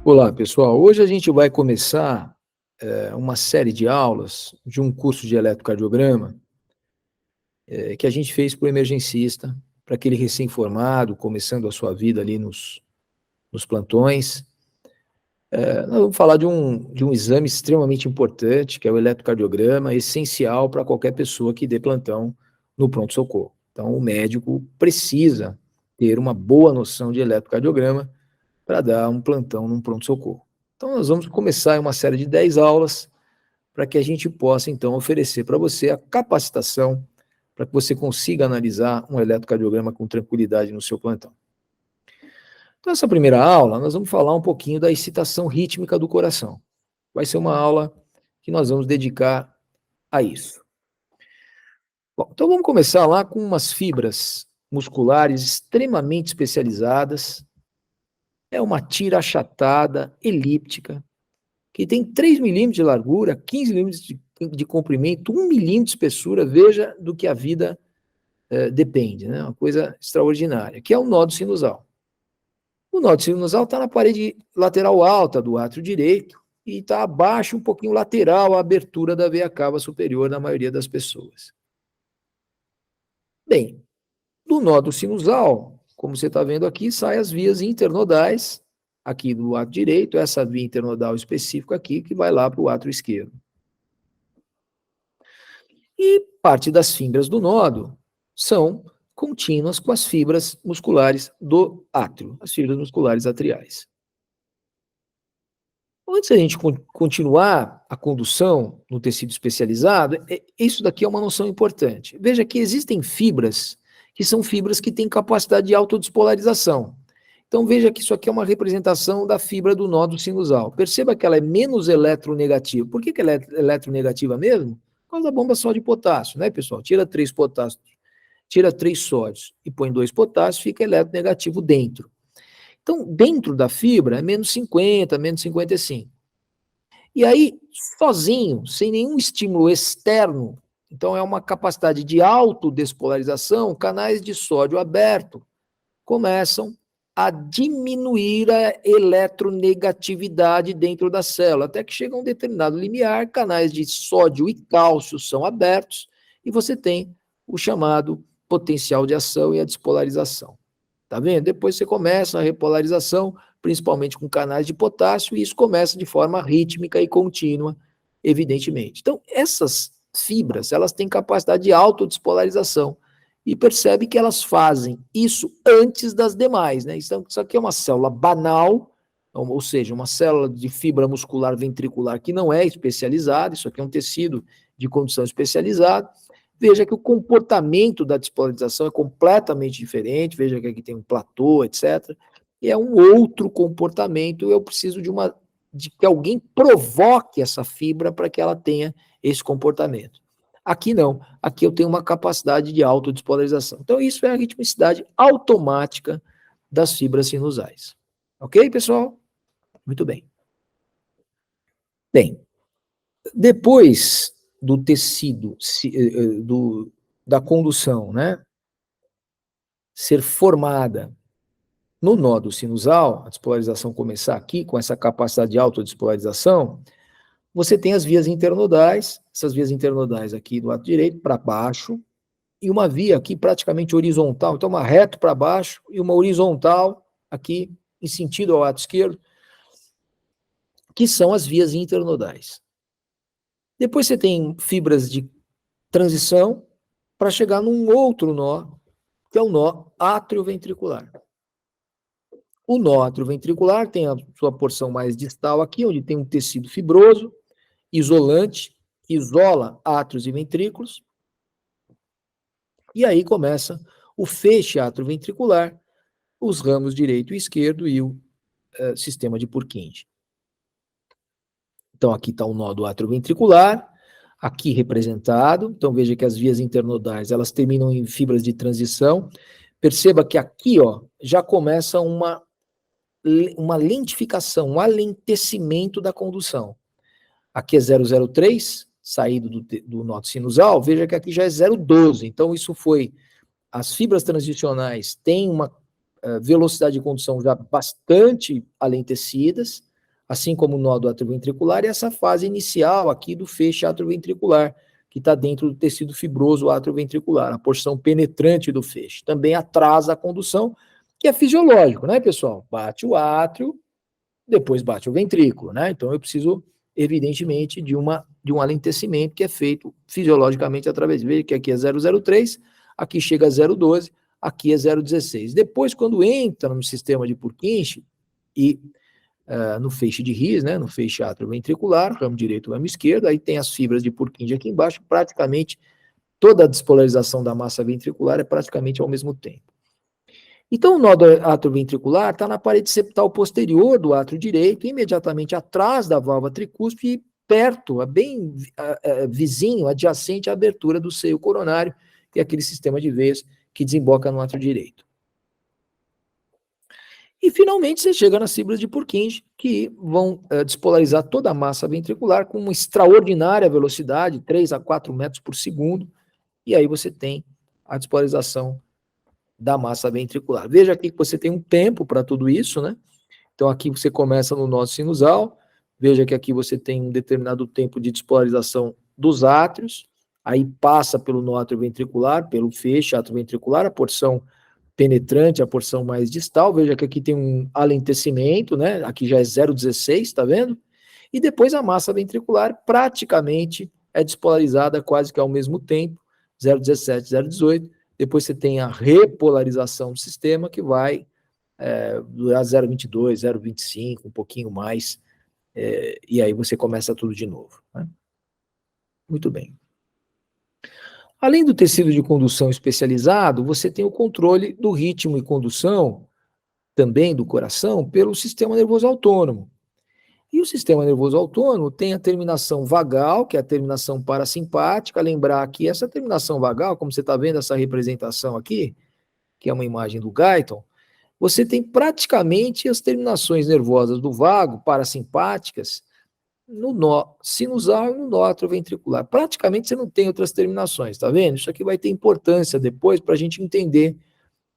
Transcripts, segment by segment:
Olá, pessoal. Hoje a gente vai começar uma série de aulas de um curso de eletrocardiograma que a gente fez para o emergencista, para aquele recém-formado, começando a sua vida ali nos plantões. Nós vamos falar de um exame extremamente importante, que é o eletrocardiograma, essencial para qualquer pessoa que dê plantão no pronto-socorro. Então, o médico precisa ter uma boa noção de eletrocardiograma para dar um plantão num pronto-socorro. Então, nós vamos começar uma série de 10 aulas para que a gente possa, então, oferecer para você a capacitação para que você consiga analisar um eletrocardiograma com tranquilidade no seu plantão. Então, essa primeira aula, nós vamos falar um pouquinho da excitação rítmica do coração. Vai ser uma aula que nós vamos dedicar a isso. Bom, então vamos começar lá com umas fibras musculares extremamente especializadas. É uma tira achatada, elíptica, que tem 3 milímetros de largura, 15 milímetros de comprimento, 1 milímetro de espessura, veja do que a vida depende, né? Uma coisa extraordinária, que é o nó do sinusal. O nó do sinusal está na parede lateral alta do átrio direito e está abaixo, um pouquinho lateral, a abertura da veia cava superior na maioria das pessoas. Bem, do nó do sinusal, como você está vendo aqui, saem as vias internodais, aqui do átrio direito, essa via internodal específica aqui, que vai lá para o átrio esquerdo. E parte das fibras do nódo são contínuas com as fibras musculares do átrio, as fibras musculares atriais. Antes da gente continuar a condução no tecido especializado, isso daqui é uma noção importante. Veja que existem fibras que são fibras que têm capacidade de autodespolarização. Então veja que isso aqui é uma representação da fibra do nódo sinusal. Perceba que ela é menos eletronegativa. Por que ela é eletronegativa mesmo? Por causa da bomba só de potássio, né, pessoal? Tira 3 potássios, tira 3 sódios e põe 2 potássios, fica eletronegativo dentro. Então, dentro da fibra é menos 50, menos 55. E aí, sozinho, sem nenhum estímulo externo, então é uma capacidade de autodespolarização, canais de sódio aberto começam a diminuir a eletronegatividade dentro da célula, até que chega a um determinado limiar, canais de sódio e cálcio são abertos, e você tem o chamado potencial de ação e a despolarização. Tá vendo? Depois você começa a repolarização, principalmente com canais de potássio, e isso começa de forma rítmica e contínua, evidentemente. Então, essas fibras, elas têm capacidade de autodespolarização, e percebe que elas fazem isso antes das demais, né? Isso aqui é uma célula banal, ou seja, uma célula de fibra muscular ventricular que não é especializada, isso aqui é um tecido de condução especializado. Veja que o comportamento da despolarização é completamente diferente, veja que aqui tem um platô, etc. E é um outro comportamento, eu preciso de que alguém provoque essa fibra para que ela tenha esse comportamento. Aqui não, aqui eu tenho uma capacidade de autodespolarização. Então isso é a ritmicidade automática das fibras sinusais. Ok, pessoal? Muito bem. Bem, depois do tecido, da condução, né, ser formada no nódo sinusal, a despolarização começar aqui, com essa capacidade de autodespolarização, você tem as vias internodais, essas vias internodais aqui do lado direito para baixo, e uma via aqui praticamente horizontal, então uma reto para baixo e uma horizontal aqui em sentido ao lado esquerdo, que são as vias internodais. Depois você tem fibras de transição para chegar num outro nó, que é o nó atrioventricular. O nó atrioventricular tem a sua porção mais distal aqui, onde tem um tecido fibroso, isolante, isola átrios e ventrículos, e aí começa o feixe atrioventricular, os ramos direito e esquerdo e o sistema de Purkinje. Então aqui está o nó do atrioventricular, aqui representado, então veja que as vias internodais, elas terminam em fibras de transição. Perceba que aqui, ó, já começa uma lentificação, um alentecimento da condução. Aqui é 0,03, saído do nó sinusal, veja que aqui já é 0,12, então isso foi, as fibras transicionais têm uma velocidade de condução já bastante alentecidas, assim como o nó do atrioventricular e essa fase inicial aqui do feixe atrioventricular, que está dentro do tecido fibroso atrioventricular, a porção penetrante do feixe. Também atrasa a condução, que é fisiológico, né, pessoal? Bate o átrio, depois bate o ventrículo, né? Então eu preciso, evidentemente, de um alentecimento que é feito fisiologicamente através, veja que aqui é 0,03, aqui chega a 0,12, aqui é 0,16. Depois, quando entra no sistema de Purkinje e no feixe de His, né, no feixe atrioventricular, ramo direito, ramo esquerdo, aí tem as fibras de Purkinje aqui embaixo, praticamente toda a despolarização da massa ventricular é praticamente ao mesmo tempo. Então, o nó do atrioventricular está na parede septal posterior do átrio direito, imediatamente atrás da válvula tricúspide, perto, bem vizinho, adjacente à abertura do seio coronário, que é aquele sistema de veias que desemboca no átrio direito. E, finalmente, você chega nas fibras de Purkinje, que vão despolarizar toda a massa ventricular com uma extraordinária velocidade, 3 a 4 metros por segundo, e aí você tem a despolarização da massa ventricular. Veja aqui que você tem um tempo para tudo isso, né? Então aqui você começa no nó sinusal, veja que aqui você tem um determinado tempo de despolarização dos átrios, aí passa pelo nó atrioventricular, pelo feixe atrioventricular, a porção penetrante, a porção mais distal, veja que aqui tem um alentecimento, né? Aqui já é 0,16, tá vendo? E depois a massa ventricular praticamente é despolarizada quase que ao mesmo tempo, 0,17, 0,18, depois você tem a repolarização do sistema, que vai durar 0,22, 0,25, um pouquinho mais, e aí você começa tudo de novo. Né? Muito bem. Além do tecido de condução especializado, você tem o controle do ritmo e condução, também do coração, pelo sistema nervoso autônomo. E o sistema nervoso autônomo tem a terminação vagal, que é a terminação parasimpática. Lembrar que essa terminação vagal, como você está vendo essa representação aqui, que é uma imagem do Guyton, você tem praticamente as terminações nervosas do vago, parasimpáticas, no nó sinusal e no nó atrioventricular. Praticamente você não tem outras terminações, tá vendo? Isso aqui vai ter importância depois para a gente entender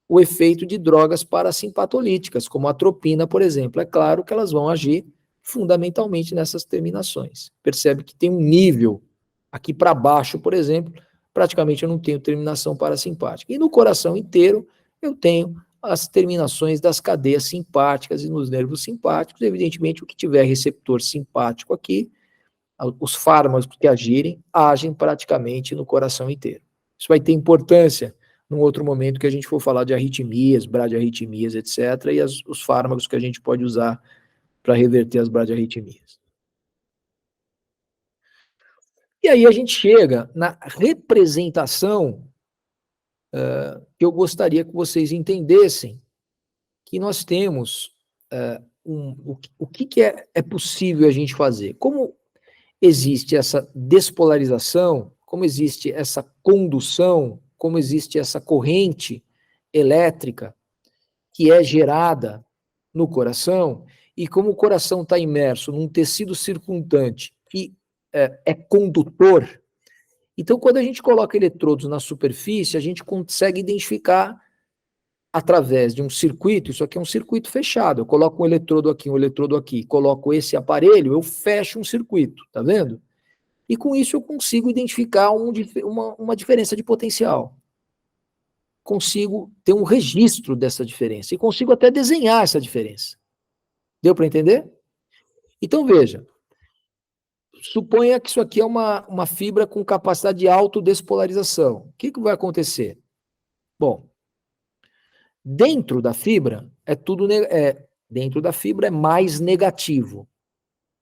o efeito de drogas parasimpatolíticas, como a atropina, por exemplo. É claro que elas vão agir fundamentalmente nessas terminações. Percebe que tem um nível aqui para baixo, por exemplo, praticamente eu não tenho terminação parasimpática. E no coração inteiro eu tenho as terminações das cadeias simpáticas e nos nervos simpáticos. Evidentemente, o que tiver receptor simpático aqui, os fármacos que agem praticamente no coração inteiro. Isso vai ter importância num outro momento que a gente for falar de arritmias, bradiarritmias, etc., e os fármacos que a gente pode usar para reverter as bradiarritmias. E aí a gente chega na representação que eu gostaria que vocês entendessem que nós temos o que é possível a gente fazer. Como existe essa despolarização, como existe essa condução, como existe essa corrente elétrica que é gerada no coração, e como o coração está imerso num tecido circundante que é condutor, então quando a gente coloca eletrodos na superfície, a gente consegue identificar através de um circuito, isso aqui é um circuito fechado, eu coloco um eletrodo aqui, coloco esse aparelho, eu fecho um circuito, tá vendo? E com isso eu consigo identificar uma diferença de potencial. Consigo ter um registro dessa diferença e consigo até desenhar essa diferença. Deu para entender? Então veja, suponha que isso aqui é uma fibra com capacidade de autodespolarização. O que vai acontecer? Bom, dentro da fibra dentro da fibra é mais negativo.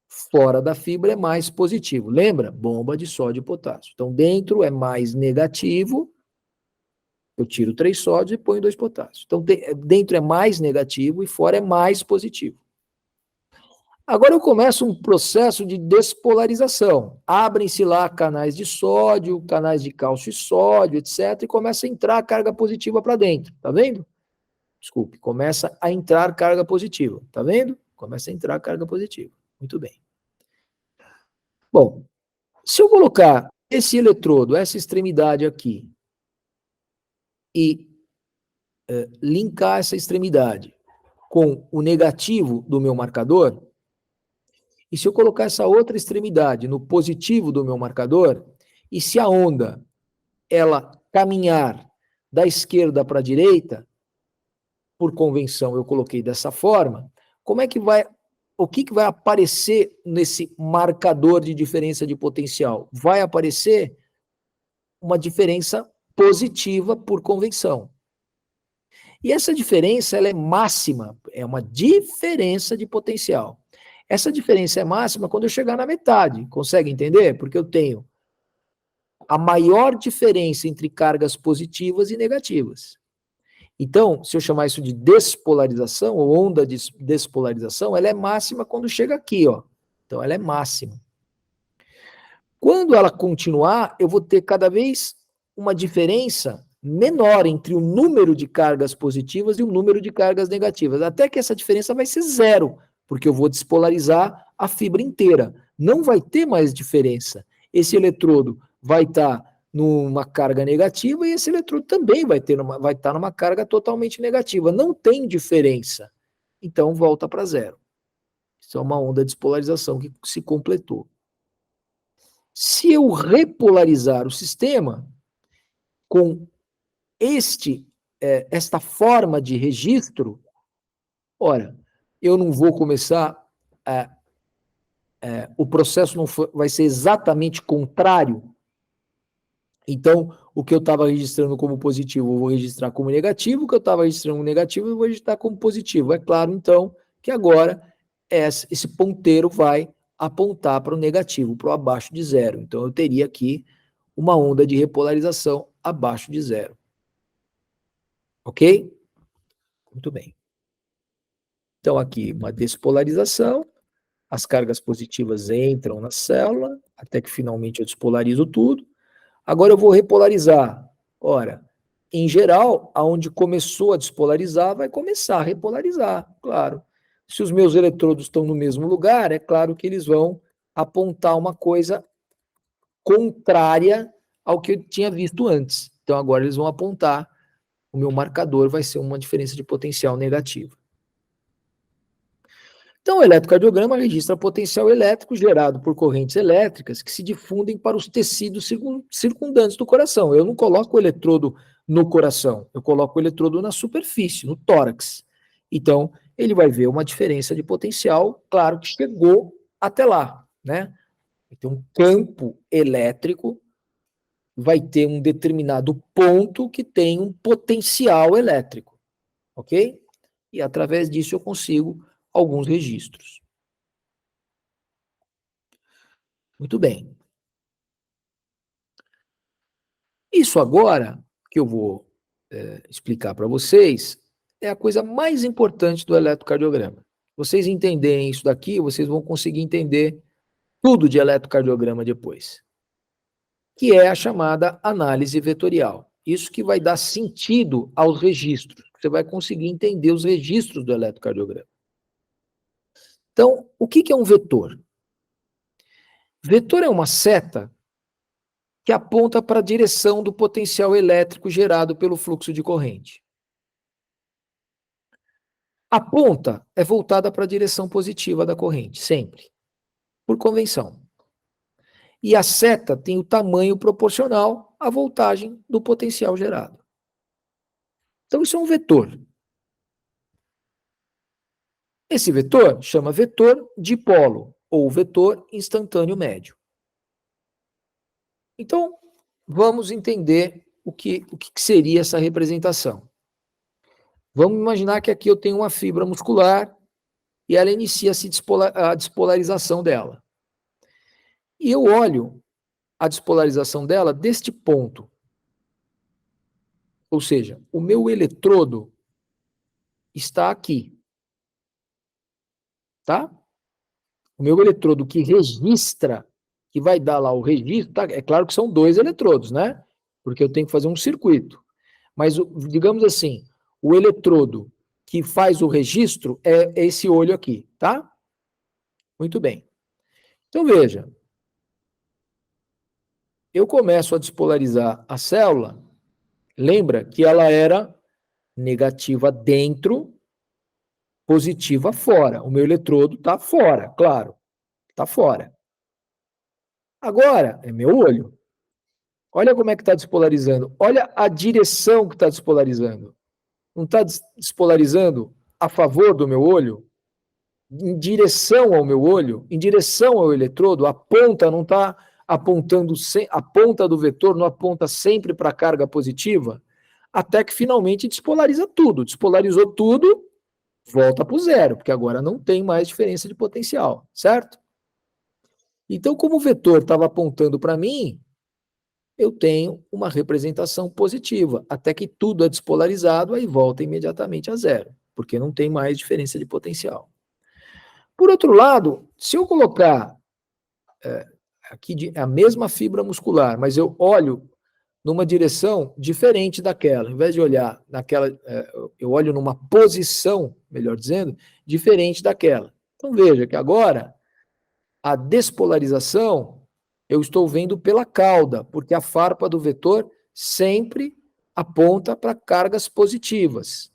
Fora da fibra é mais positivo. Lembra? Bomba de sódio e potássio. Então, dentro é mais negativo, eu tiro 3 sódios e ponho 2 potássios. Então, dentro é mais negativo e fora é mais positivo. Agora eu começo um processo de despolarização. Abrem-se lá canais de sódio, canais de cálcio e sódio, etc. E começa a entrar carga positiva para dentro. Tá vendo? Desculpe, começa a entrar carga positiva. Tá vendo? Começa a entrar carga positiva. Muito bem. Bom, se eu colocar esse eletrodo, essa extremidade aqui, e linkar essa extremidade com o negativo do meu marcador, E se eu colocar essa outra extremidade no positivo do meu marcador, e se a onda ela caminhar da esquerda para a direita, por convenção eu coloquei dessa forma, como é que vai, o que vai aparecer nesse marcador de diferença de potencial? Vai aparecer uma diferença positiva por convenção. E essa diferença ela é máxima, é uma diferença de potencial. Essa diferença é máxima quando eu chegar na metade, consegue entender? Porque eu tenho a maior diferença entre cargas positivas e negativas. Então, se eu chamar isso de despolarização, ou onda de despolarização, ela é máxima quando chega aqui, ó. Então, ela é máxima. Quando ela continuar, eu vou ter cada vez uma diferença menor entre o número de cargas positivas e o número de cargas negativas, até que essa diferença vai ser zero, porque eu vou despolarizar a fibra inteira. Não vai ter mais diferença. Esse eletrodo vai estar numa carga negativa e esse eletrodo também vai estar numa carga totalmente negativa. Não tem diferença. Então volta para zero. Isso é uma onda de despolarização que se completou. Se eu repolarizar o sistema com esta forma de registro, ora, eu não vou começar, o processo não vai ser exatamente contrário. Então, o que eu estava registrando como positivo, eu vou registrar como negativo, o que eu estava registrando como negativo, eu vou registrar como positivo. É claro, então, que agora esse ponteiro vai apontar para o negativo, para o abaixo de zero. Então, eu teria aqui uma onda de repolarização abaixo de zero. Ok? Muito bem. Então, aqui, uma despolarização, as cargas positivas entram na célula, até que finalmente eu despolarizo tudo. Agora eu vou repolarizar. Ora, em geral, aonde começou a despolarizar, vai começar a repolarizar, claro. Se os meus eletrodos estão no mesmo lugar, é claro que eles vão apontar uma coisa contrária ao que eu tinha visto antes. Então agora eles vão apontar, o meu marcador vai ser uma diferença de potencial negativa. Então, o eletrocardiograma registra potencial elétrico gerado por correntes elétricas que se difundem para os tecidos circundantes do coração. Eu não coloco o eletrodo no coração, eu coloco o eletrodo na superfície, no tórax. Então, ele vai ver uma diferença de potencial, claro que chegou até lá, né? Então, um campo elétrico vai ter um determinado ponto que tem um potencial elétrico, ok? E através disso eu consigo alguns registros. Muito bem. Isso agora, que eu vou explicar para vocês, é a coisa mais importante do eletrocardiograma. Vocês entenderem isso daqui, vocês vão conseguir entender tudo de eletrocardiograma depois, que é a chamada análise vetorial. Isso que vai dar sentido aos registros. Você vai conseguir entender os registros do eletrocardiograma. Então, o que é um vetor? Vetor é uma seta que aponta para a direção do potencial elétrico gerado pelo fluxo de corrente. A ponta é voltada para a direção positiva da corrente, sempre, por convenção. E a seta tem o tamanho proporcional à voltagem do potencial gerado. Então, isso é um vetor. Esse vetor chama vetor dipolo, ou vetor instantâneo médio. Então, vamos entender o que seria essa representação. Vamos imaginar que aqui eu tenho uma fibra muscular e ela inicia a despolarização dela. E eu olho a despolarização dela deste ponto. Ou seja, o meu eletrodo está aqui. Tá? O meu eletrodo que registra, que vai dar lá o registro, tá? É claro que são dois eletrodos, né? Porque eu tenho que fazer um circuito. Mas, digamos assim, o eletrodo que faz o registro é esse olho aqui, tá? Muito bem. Então, veja. Eu começo a despolarizar a célula, lembra que ela era negativa dentro, positiva fora. O meu eletrodo está fora, claro. Está fora. Agora, é meu olho. Olha como é que está despolarizando. Olha a direção que está despolarizando. Não está despolarizando a favor do meu olho? Em direção ao meu olho? Em direção ao eletrodo? A ponta não está apontando, a ponta do vetor não aponta sempre para a carga positiva? Até que finalmente despolariza tudo. Despolarizou tudo, volta para o zero, porque agora não tem mais diferença de potencial, certo? Então, como o vetor estava apontando para mim, eu tenho uma representação positiva, até que tudo é despolarizado, aí volta imediatamente a zero, porque não tem mais diferença de potencial. Por outro lado, se eu colocar aqui a mesma fibra muscular, mas eu olho numa direção diferente daquela, ao invés de olhar naquela, eu olho numa posição, melhor dizendo, diferente daquela. Então veja que agora a despolarização eu estou vendo pela cauda, porque a farpa do vetor sempre aponta para cargas positivas.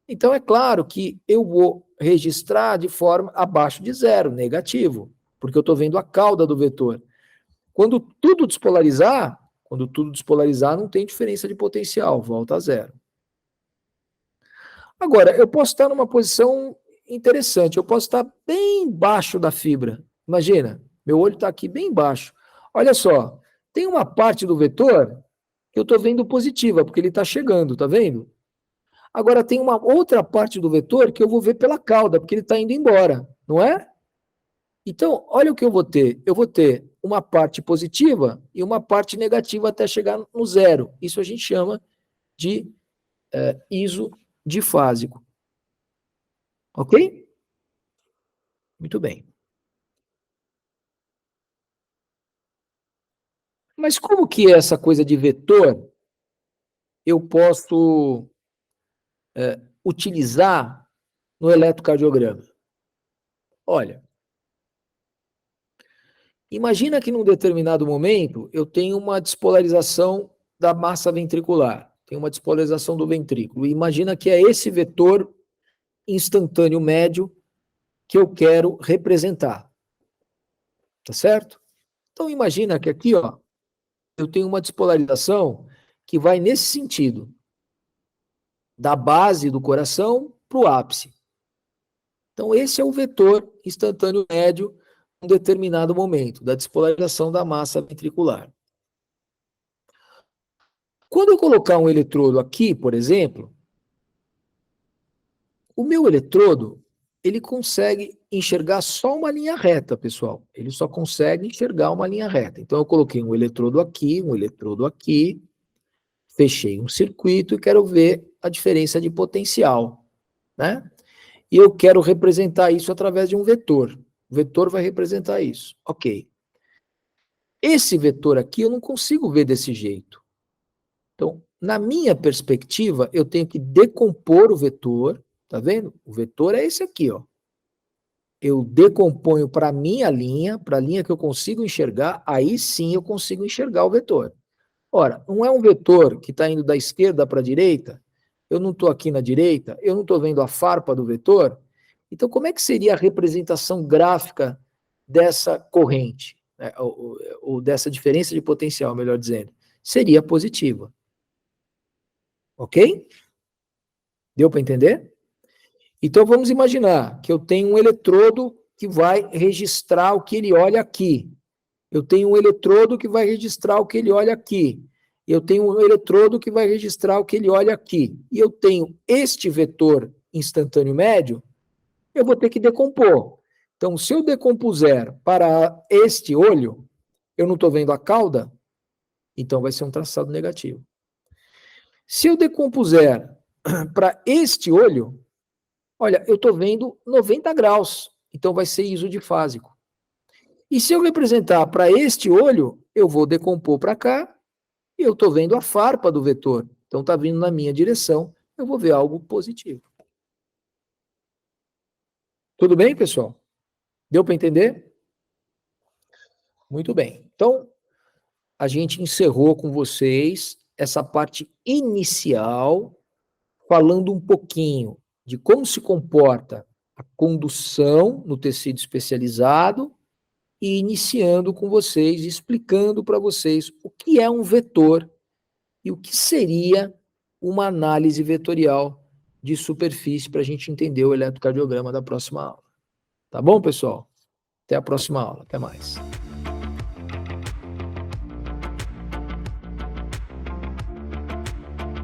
Então é claro que eu vou registrar de forma abaixo de zero, negativo, porque eu estou vendo a cauda do vetor. Quando tudo despolarizar, não tem diferença de potencial, volta a zero. Agora, eu posso estar numa posição interessante, eu posso estar bem embaixo da fibra. Imagina, meu olho está aqui bem embaixo. Olha só, tem uma parte do vetor que eu estou vendo positiva, porque ele está chegando, tá vendo? Agora tem uma outra parte do vetor que eu vou ver pela cauda, porque ele está indo embora, não é? Então, olha o que eu vou ter. Eu vou ter uma parte positiva e uma parte negativa até chegar no zero. Isso a gente chama de iso difásico. Ok? Muito bem. Mas como que é essa coisa de vetor eu posso utilizar no eletrocardiograma? Olha, imagina que num determinado momento eu tenho uma despolarização da massa ventricular, tem uma despolarização do ventrículo. Imagina que é esse vetor instantâneo médio que eu quero representar, tá certo? Então imagina que aqui, ó, eu tenho uma despolarização que vai nesse sentido, da base do coração para o ápice. Então esse é o vetor instantâneo médio em um determinado momento, da despolarização da massa ventricular. Quando eu colocar um eletrodo aqui, por exemplo, o meu eletrodo, ele consegue enxergar só uma linha reta, pessoal. Ele só consegue enxergar uma linha reta. Então, eu coloquei um eletrodo aqui, fechei um circuito e quero ver a diferença de potencial, né? E eu quero representar isso através de um vetor. O vetor vai representar isso. Ok. Esse vetor aqui eu não consigo ver desse jeito. Então, na minha perspectiva, eu tenho que decompor o vetor, tá vendo? O vetor é esse aqui, ó. Eu decomponho para a minha linha, para a linha que eu consigo enxergar, aí sim eu consigo enxergar o vetor. Ora, não é um vetor que está indo da esquerda para a direita, eu não estou aqui na direita, eu não estou vendo a farpa do vetor, então como é que seria a representação gráfica dessa corrente, né, ou dessa diferença de potencial, melhor dizendo? Seria positiva. Ok? Deu para entender? Então vamos imaginar que eu tenho um eletrodo que vai registrar o que ele olha aqui. Eu tenho um eletrodo que vai registrar o que ele olha aqui. Eu tenho um eletrodo que vai registrar o que ele olha aqui. E eu tenho este vetor instantâneo médio, eu vou ter que decompor. Então, se eu decompuser para este olho, eu não estou vendo a cauda, então vai ser um traçado negativo. Se eu decompuser para este olho, olha, eu estou vendo 90 graus, então vai ser isodifásico. E se eu representar para este olho, eu vou decompor para cá, e eu estou vendo a farpa do vetor. Então está vindo na minha direção, eu vou ver algo positivo. Tudo bem, pessoal? Deu para entender? Muito bem. Então, a gente encerrou com vocês essa parte inicial, falando um pouquinho de como se comporta a condução no tecido especializado e iniciando com vocês, explicando para vocês o que é um vetor e o que seria uma análise vetorial de superfície para a gente entender o eletrocardiograma da próxima aula. Tá bom, pessoal? Até a próxima aula. Até mais.